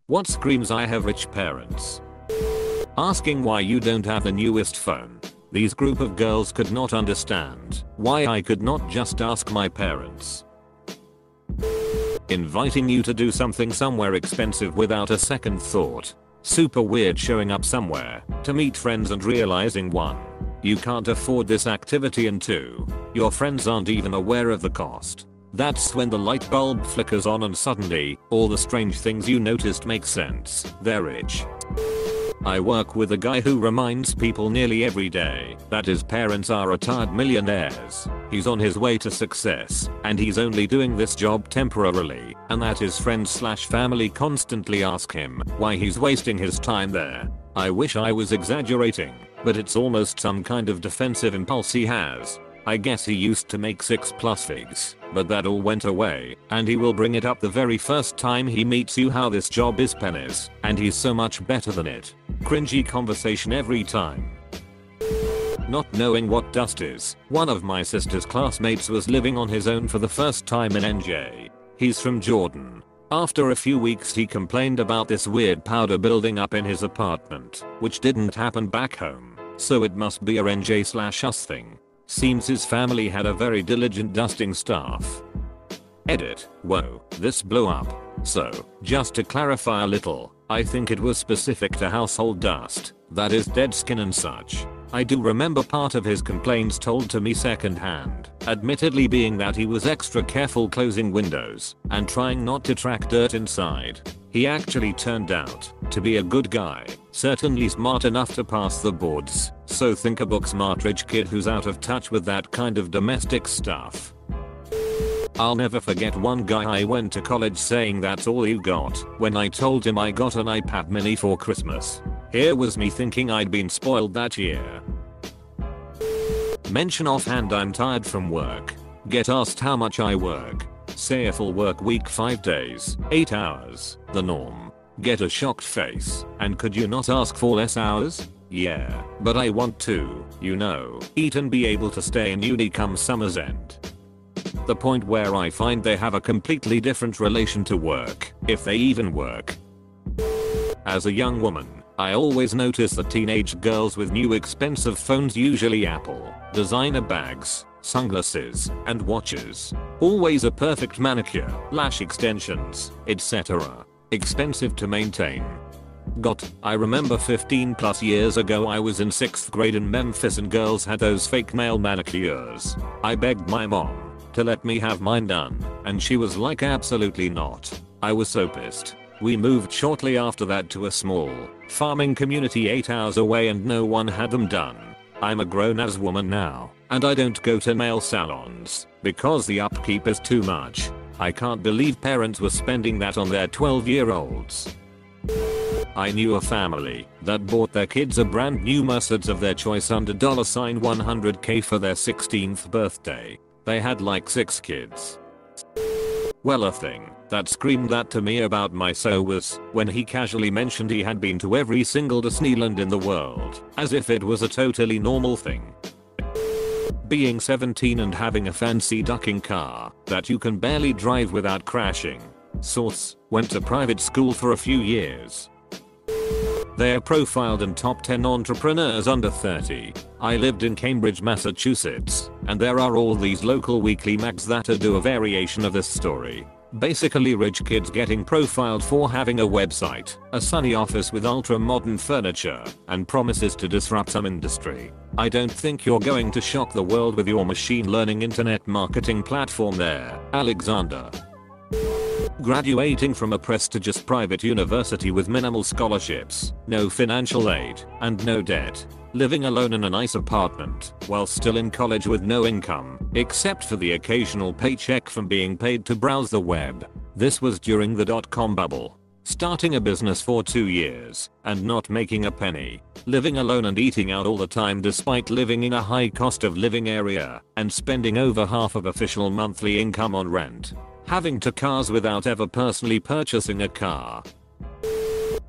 What screams I have rich parents. Asking why you don't have the newest phone. These group of girls could not understand why I could not just ask my parents. Inviting you to do something somewhere expensive without a second thought. Super weird showing up somewhere to meet friends and realizing 1. You can't afford this activity and 2. Your friends aren't even aware of the cost. That's when the light bulb flickers on and suddenly, all the strange things you noticed make sense. They're rich. I work with a guy who reminds people nearly every day that his parents are retired millionaires. He's on his way to success, and he's only doing this job temporarily, and that his friends/family constantly ask him why he's wasting his time there. I wish I was exaggerating, but it's almost some kind of defensive impulse he has. I guess he used to make 6+ figs, but that all went away, and he will bring it up the very first time he meets you how this job is pennies, and he's so much better than it. Cringy conversation every time. Not knowing what dust is. One of my sister's classmates was living on his own for the first time in NJ. He's from Jordan. After a few weeks he complained about this weird powder building up in his apartment, which didn't happen back home, so it must be a NJ/us thing. Seems his family had a very diligent dusting staff. Edit. Whoa, this blew up. So, just to clarify a little, I think it was specific to household dust, that is dead skin and such. I do remember part of his complaints told to me secondhand, admittedly being that he was extra careful closing windows and trying not to track dirt inside. He actually turned out to be a good guy, certainly smart enough to pass the boards, so think a book smart rich kid who's out of touch with that kind of domestic stuff. I'll never forget one guy I went to college saying that's all you got when I told him I got an iPad mini for Christmas. Here was me thinking I'd been spoiled that year. Mention offhand I'm tired from work. Get asked how much I work. Say a full work week 5 days, 8 hours, the norm. Get a shocked face, and could you not ask for less hours? Yeah, but I want to, you know, eat and be able to stay in uni come summer's end. The point where I find they have a completely different relation to work, if they even work. As a young woman, I always notice that teenage girls with new expensive phones, usually Apple, designer bags, sunglasses, and watches. Always a perfect manicure, lash extensions, etc. Expensive to maintain. I remember 15+ years ago I was in 6th grade in Memphis and girls had those fake nail manicures. I begged my mom to let me have mine done, and she was like absolutely not. I was so pissed. We moved shortly after that to a small farming community 8 hours away and no one had them done. I'm a grown-ass woman now, and I don't go to nail salons because the upkeep is too much. I can't believe parents were spending that on their 12-year-olds. I knew a family that bought their kids a brand new Mercedes of their choice under $100K for their 16th birthday. They had like 6 kids. Well, a thing that screamed that to me about my so was when he casually mentioned he had been to every single Disneyland in the world, as if it was a totally normal thing. Being 17 and having a fancy ducking car that you can barely drive without crashing. Source: went to private school for a few years. They're profiled in top 10 entrepreneurs under 30. I lived in Cambridge, Massachusetts, and there are all these local weekly mags that do a variation of this story. Basically rich kids getting profiled for having a website, a sunny office with ultra modern furniture, and promises to disrupt some industry. I don't think you're going to shock the world with your machine learning internet marketing platform there, Alexander. Graduating from a prestigious private university with minimal scholarships, no financial aid, and no debt. Living alone in a nice apartment while still in college with no income, except for the occasional paycheck from being paid to browse the web. This was during the dot-com bubble. Starting a business for 2 years and not making a penny. Living alone and eating out all the time despite living in a high cost of living area and spending over half of official monthly income on rent. Having 2 cars without ever personally purchasing a car.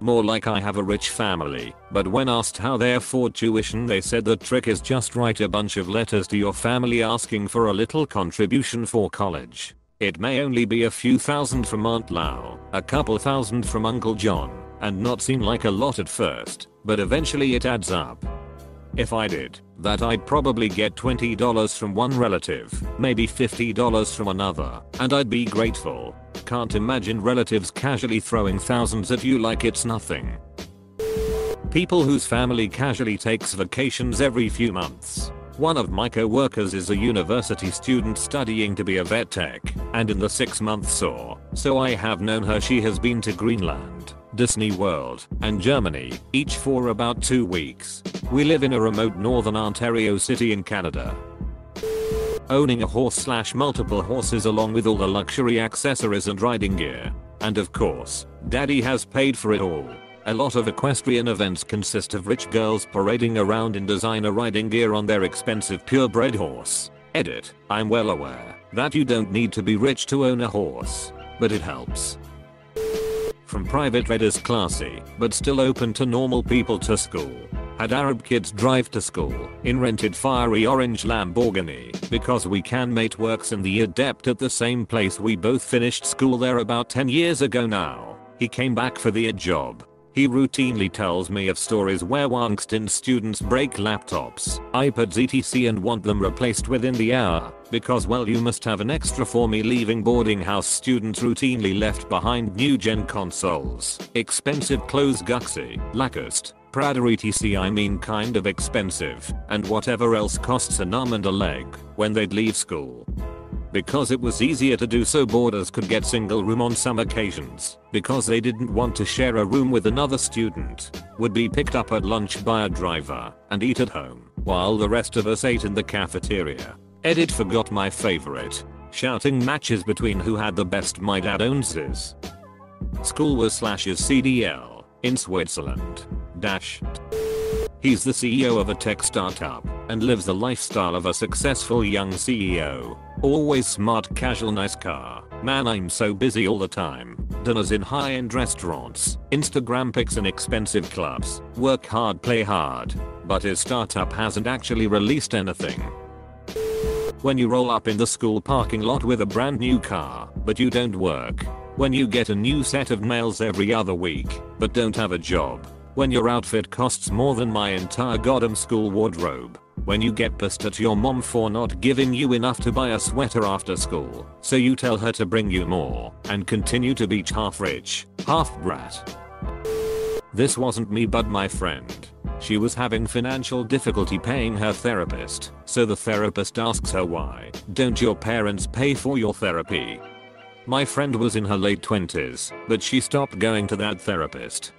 More like I have a rich family, but when asked how they afford tuition they said the trick is just write a bunch of letters to your family asking for a little contribution for college. It may only be a few thousand from Aunt Lau, a couple thousand from Uncle John, and not seem like a lot at first, but eventually it adds up. If I did that, I'd probably get $20 from one relative, maybe $50 from another, and I'd be grateful. Can't imagine relatives casually throwing thousands at you like it's nothing. People whose family casually takes vacations every few months. One of my co-workers is a university student studying to be a vet tech, and in the 6 months or so I have known her, she has been to Greenland, Disney World, and Germany, each for about 2 weeks. We live in a remote northern Ontario city in Canada. Owning a horse/multiple horses along with all the luxury accessories and riding gear. And of course, daddy has paid for it all. A lot of equestrian events consist of rich girls parading around in designer riding gear on their expensive purebred horse. Edit. I'm well aware that you don't need to be rich to own a horse, but it helps. From private read is classy, but still open to normal people to school. Had Arab kids drive to school in rented fiery orange Lamborghini because we can mate works in the adept at the same place we both finished school there about 10 years ago now. He came back for the job. He routinely tells me of stories where Wangston students break laptops, iPads etc and want them replaced within the hour, because well you must have an extra for me. Leaving boarding house students routinely left behind new gen consoles, expensive clothes Guxy, Lacoste, Prada etc I mean kind of expensive, and whatever else costs an arm and a leg when they'd leave school. Because it was easier to do so, boarders could get single room on some occasions, because they didn't want to share a room with another student, would be picked up at lunch by a driver, and eat at home, while the rest of us ate in the cafeteria. Edit. Forgot my favorite. Shouting matches between who had the best. My dad owns his school was /is CDL, in Switzerland. He's the CEO of a tech startup, and lives the lifestyle of a successful young CEO. Always smart, casual, nice car. Man, I'm so busy all the time. Dinners in high-end restaurants, Instagram pics in expensive clubs. Work hard, play hard. But his startup hasn't actually released anything. When you roll up in the school parking lot with a brand new car, but you don't work. When you get a new set of nails every other week, but don't have a job. When your outfit costs more than my entire goddamn school wardrobe. When you get pissed at your mom for not giving you enough to buy a sweater after school, so you tell her to bring you more, and continue to be half rich, half brat. This wasn't me but my friend. She was having financial difficulty paying her therapist, so the therapist asks her, why don't your parents pay for your therapy? My friend was in her late 20s, but she stopped going to that therapist.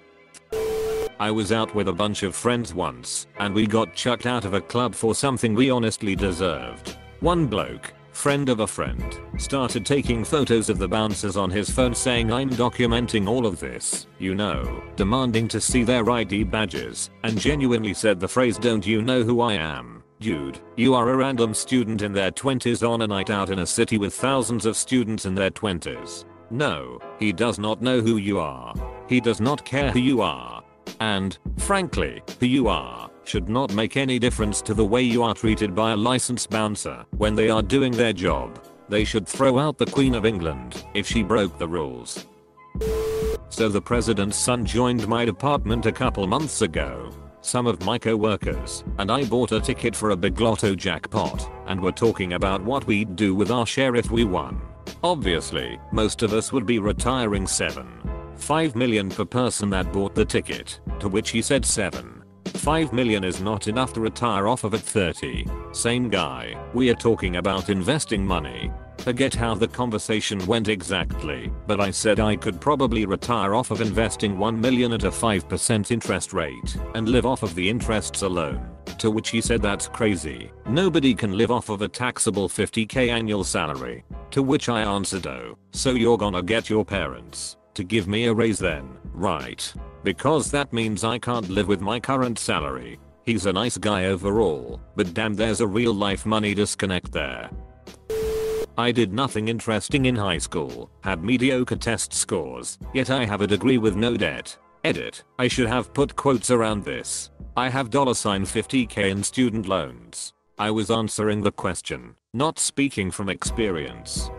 I was out with a bunch of friends once, and we got chucked out of a club for something we honestly deserved. One bloke, friend of a friend, started taking photos of the bouncers on his phone saying I'm documenting all of this, you know, demanding to see their ID badges, and genuinely said the phrase, don't you know who I am? Dude, you are a random student in their 20s on a night out in a city with thousands of students in their 20s. No, he does not know who you are. He does not care who you are. And, frankly, who you are should not make any difference to the way you are treated by a licensed bouncer when they are doing their job. They should throw out the Queen of England if she broke the rules. So the president's son joined my department a couple months ago. Some of my co-workers and I bought a ticket for a big lotto jackpot, and were talking about what we'd do with our share if we won. Obviously, most of us would be retiring 5 million per person that bought the ticket, to which he said 5 million is not enough to retire off of at 30. Same guy, we are talking about investing money. Forget how the conversation went exactly, but I said I could probably retire off of investing 1 million at a 5% interest rate, and live off of the interests alone. To which he said that's crazy. Nobody can live off of a taxable 50k annual salary. To which I answered, oh, so you're gonna get your parents to give me a raise then, right? Because that means I can't live with my current salary. He's a nice guy overall, but damn, there's a real life money disconnect there. I did nothing interesting in high school, had mediocre test scores, yet I have a degree with no debt. Edit. I should have put quotes around this. I have $50k in student loans. I was answering the question, not speaking from experience.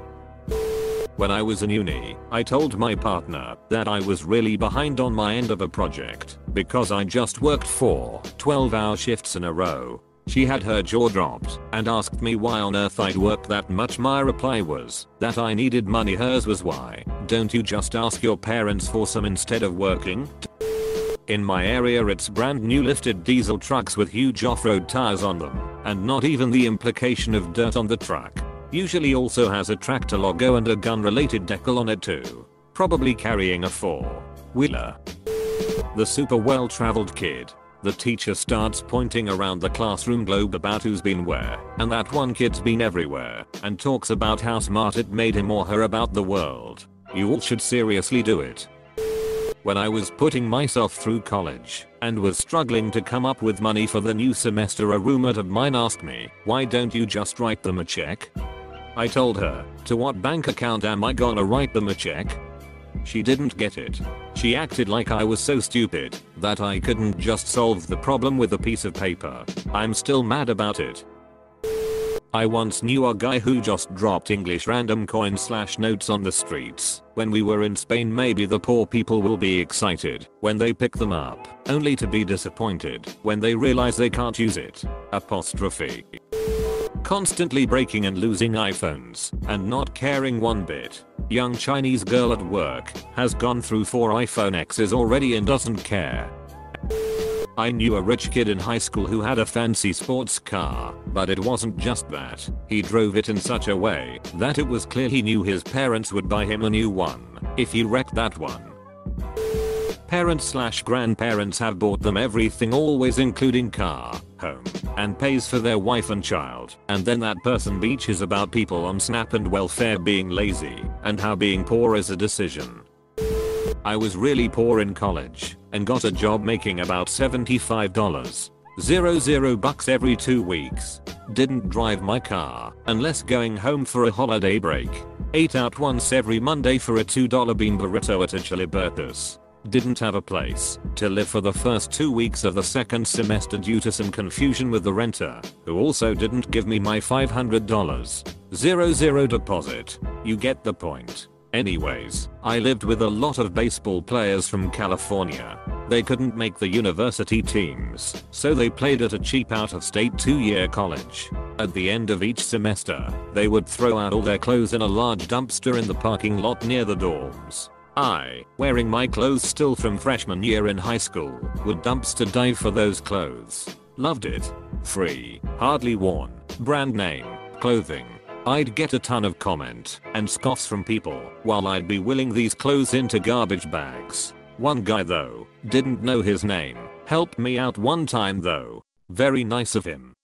When I was in uni, I told my partner that I was really behind on my end of a project because I just worked 4 12-hour shifts in a row. She had her jaw dropped and asked me why on earth I'd worked that much. My reply was that I needed money. Hers was, why don't you just ask your parents for some instead of working? In my area it's brand new lifted diesel trucks with huge off-road tires on them, and not even the implication of dirt on the truck. Usually also has a tractor logo and a gun related decal on it too. Probably carrying a 4-wheeler. The super well traveled kid. The teacher starts pointing around the classroom globe about who's been where, and that one kid's been everywhere, and talks about how smart it made him or her about the world. You all should seriously do it. When I was putting myself through college and was struggling to come up with money for the new semester, a roommate of mine asked me, why don't you just write them a check? I told her, to what bank account am I gonna write them a check? She didn't get it. She acted like I was so stupid that I couldn't just solve the problem with a piece of paper. I'm still mad about it. I once knew a guy who just dropped English random coins/notes on the streets. When we were in Spain, maybe the poor people will be excited when they pick them up, only to be disappointed when they realize they can't use it. Apostrophe. Constantly breaking and losing iPhones and not caring one bit. Young Chinese girl at work has gone through 4 iPhone X's already and doesn't care. I knew a rich kid in high school who had a fancy sports car, but it wasn't just that. He drove it in such a way that it was clear he knew his parents would buy him a new one if he wrecked that one. Parents/grandparents have bought them everything, always including car, home, and pays for their wife and child, and then that person bitches about people on Snap and welfare being lazy and how being poor is a decision. I was really poor in college and got a job making about $75 every 2 weeks. Didn't drive my car unless going home for a holiday break. Ate out once every Monday for a $2 bean burrito at a Chilibertus. Didn't have a place to live for the first 2 weeks of the second semester due to some confusion with the renter, who also didn't give me my $500 deposit. You get the point. Anyways, I lived with a lot of baseball players from California. They couldn't make the university teams, so they played at a cheap out-of-state 2-year college. At the end of each semester, they would throw out all their clothes in a large dumpster in the parking lot near the dorms. I, wearing my clothes still from freshman year in high school, would dumpster dive for those clothes. Loved it. Free, hardly worn, brand name clothing. I'd get a ton of comment and scoffs from people while I'd be wheeling these clothes into garbage bags. One guy though, didn't know his name, helped me out one time though. Very nice of him.